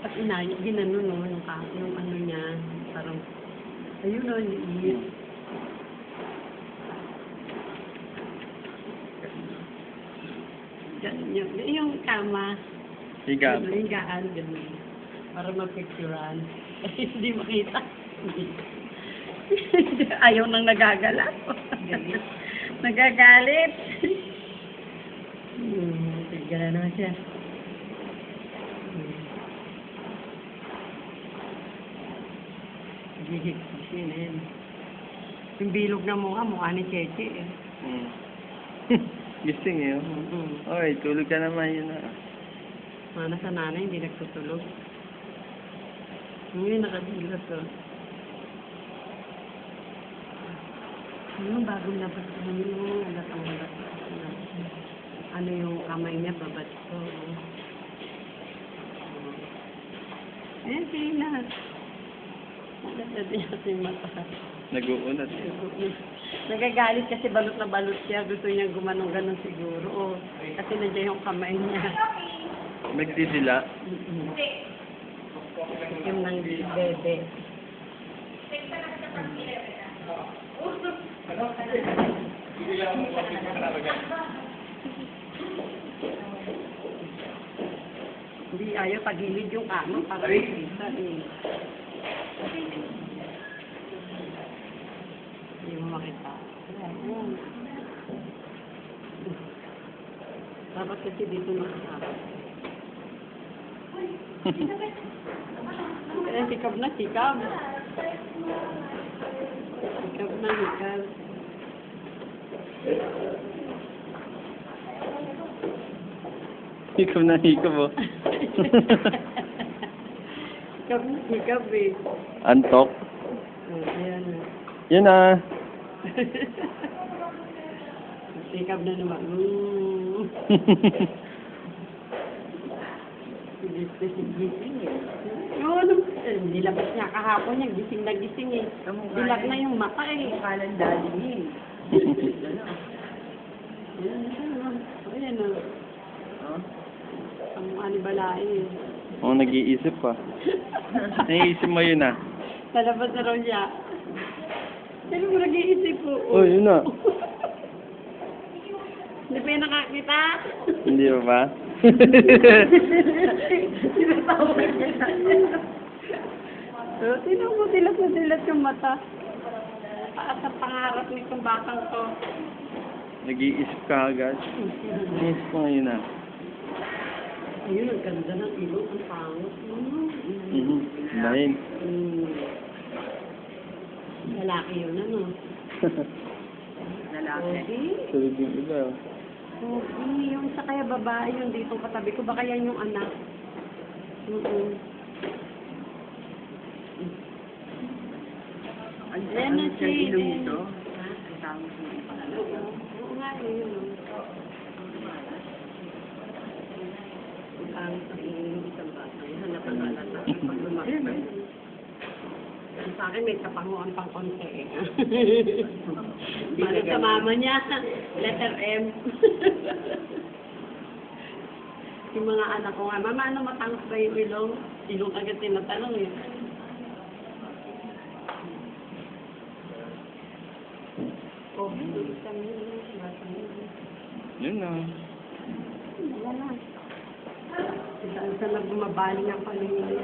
Tapos inayos, ginano no, yung ano niya, parang, ayun no, liit. Yung kama, Higap. yung gaan, gano'n. Para mapicturan. Kasi hindi makita. Ayaw nang nagagala. Nagagalit. Tigala na siya. Gihik-gisinin. Yung bilog na mukha ni Cheche eh. Gising eh. Okay, tulog ka naman yun na. Mana sa nanay, hindi nagtutulog. Ngayon nakadilat to. Yung bagong labas ko yung halatang-halat. Ano yung kamay niya, babad ko. Ayan, sila. Nagdadadi natin yung mata. Nag-uunat. Nagagalit kasi balot na balot siya. Gusto niya gumanong-ganon siguro. Kasi nandiyan yung kamay niya. Nagdidila. Yung ng bebe. Hindi ayaw pagilid yung kano para makita eh. Hindi mo makita. Dapat kasi dito nakasarap. Eh, hikab na, hikab. Hikab na, hikab. Hikab na hikab oh. Hikab na, hikab eh. Antok. Ayan na. Yun ah. Hikab na naman. Gising eh. Nilabas niya kahapon niya, gising na gising eh. Dilag na yung mata eh. Kalan dali niya eh. Ayan o. Ang mukha ni Balai eh. Oh, nag-iisip pa. Nag-iisip mo yun ah. Nalabas na raw siya. Sino mo nag-iisip po? Oh, yun ah. Hindi pa yung nakakita? Hindi ba ba? Sinatawag niya. So, tingnan mo, dilat na dilat yung mata. Sa pangarap nitong batang to. Nag-iisip ka agad. Nag-iisip mo ngayon ah. Ayun, ang ganda ng ilong. Ang pangos. Dahil. Lalaki yun, ano? Lalaki? Tulog yung iba oh. Okay, yung sa kaya babae yun dito katabi ko. Baka yan yung anak. Ayan na siya. Ilong ito? Oo nga, yun. Ang ilong isang bata. Halata-halata. Pag lumaki. Sa akin may kapanguan pang konti eh. Mali sa mama niya. Letter M. Yung mga anak ko nga, mama, ano matangos ba yung ilong? Ilong agad tinatanong eh. Oh, Yun na. wala na. Saan na bumabaling ang paningin.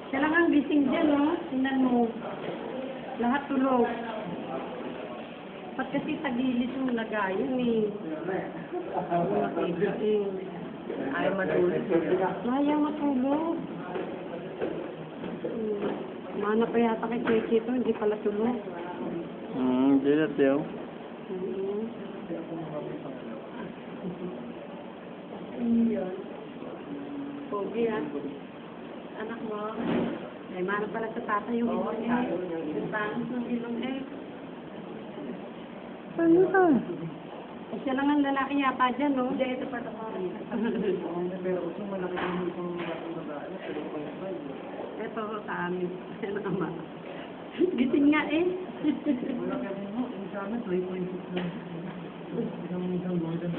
Siya lang ang gising dyan, no? Tingnan mo. Lahat tulog. Ba't kasi tagilis yung lagayan, eh? Ayaw matulog. Ayaw matulog. Mana pa yata kay Cheche ito, hindi pala tulog. Dilat yun. Pogi, ah. Anak mo. Ay, mana pala sa tata yung ilong eh. Yung tangos ng ilong eh. Ano ka? Eh, siya lang ang lalaki yata dyan, no? Hindi, ito pa ito. Pero kung malaki yung isang babae, Ito sa amin. Ano ama? Gising nga eh. malaki rin mo. Yung sa amin, 3.6 lang. Isang more than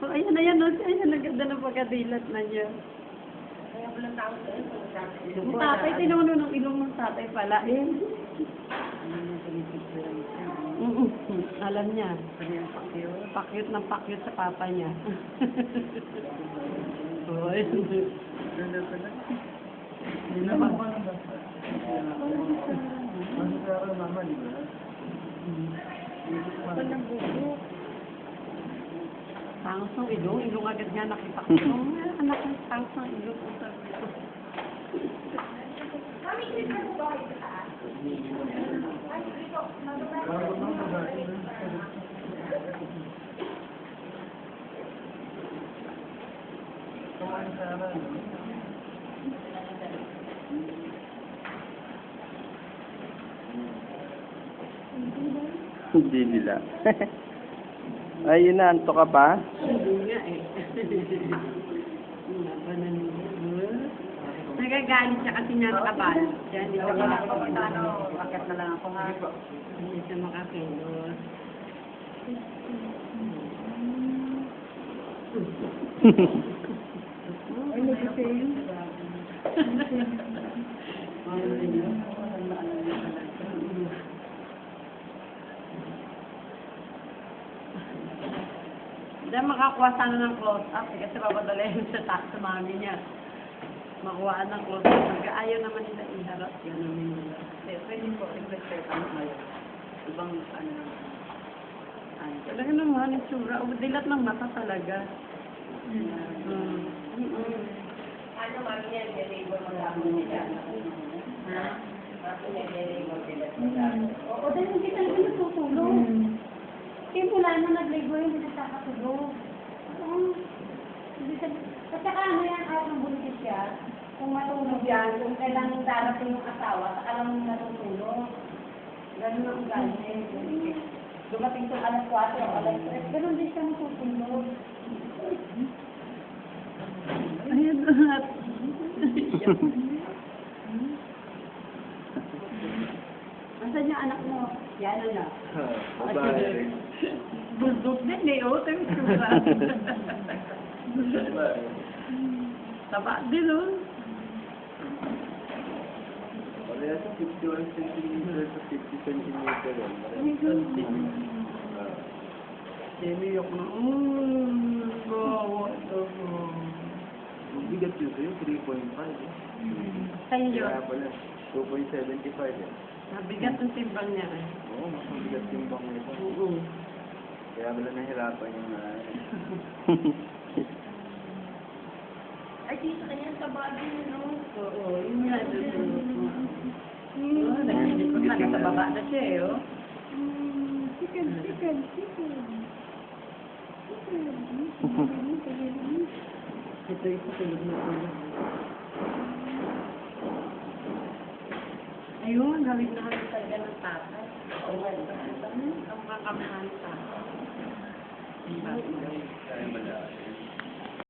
Oh, ayan na yan, no? Ayan, ang ganda ng pagkadilat na niya. Yung tatay, tinuno ng ilong ng tatay pala. Alam niya. Pakyut ng pakyut sa papa niya. Hoy. Ganda pala. Hindi naman pa lang dapat. Ano sa araw mama, di ba? Tangos ng ilong. Ilong agad nga nakita ko. Anak ng tangos ng ilong. Bago lang babae na. Kumain sa araw. Hindi nila. Ayun na, anto ka pa? Hindi nga eh. Nagagalit siya kasi natakabal. Siya hindi siya makakilos. Bakit na lang ako ha? Hindi siya makakilos. Ay, nag-sale. Hindi makakuha sana ng close-up kasi papadalayan sa mami niya. Makuhaan ng close-up. Ayaw naman nila iharap. Yan naman nila. Pwede po, request ka ngayon. Ibang ano naman. Talaga naman, yung tsura. Dilat ng mata talaga. Ano mami yan, deliver mo lang nila. Ha? Mami yan, deliver nila. Oo, dahil hindi talaga natutulog. Kaya mula na nag-labor, hindi nakakatulog. At saka ano yan, out ng buntis siya. Kung matulog yan, kung kailang darating yung asawa, saka lang natutulog. Ganun ang ugali. Dumating sa alas 4 o alas 3, ganun din siya matutulog. Ayun lahat. Nasaan yung anak mo? Yan na. Babae. Bulldog din eh, oh. Tayo tsura. Taba din, oh. Kaya sa 51 cm sa 50 cm. Siniyok na. Bawa ito. Bigat yun sa'yo, 3.5. Sa'yo. Kaya pala, 2.75 eh. Mabigat ang timbang niya eh. Oo, mas mabigat yung bang nito. Oo. Kaya pala nahirapan yung Ay, dito kanya sa body, no? Oo, yun nga. Nagsisikot na, nasa baba na siya eh, oh. Chicken. Ito yung tulog na tulog. Ayun, hawig na hawig talaga ng tatay. Ang mga kamahal sa tatay. Kaya malaki.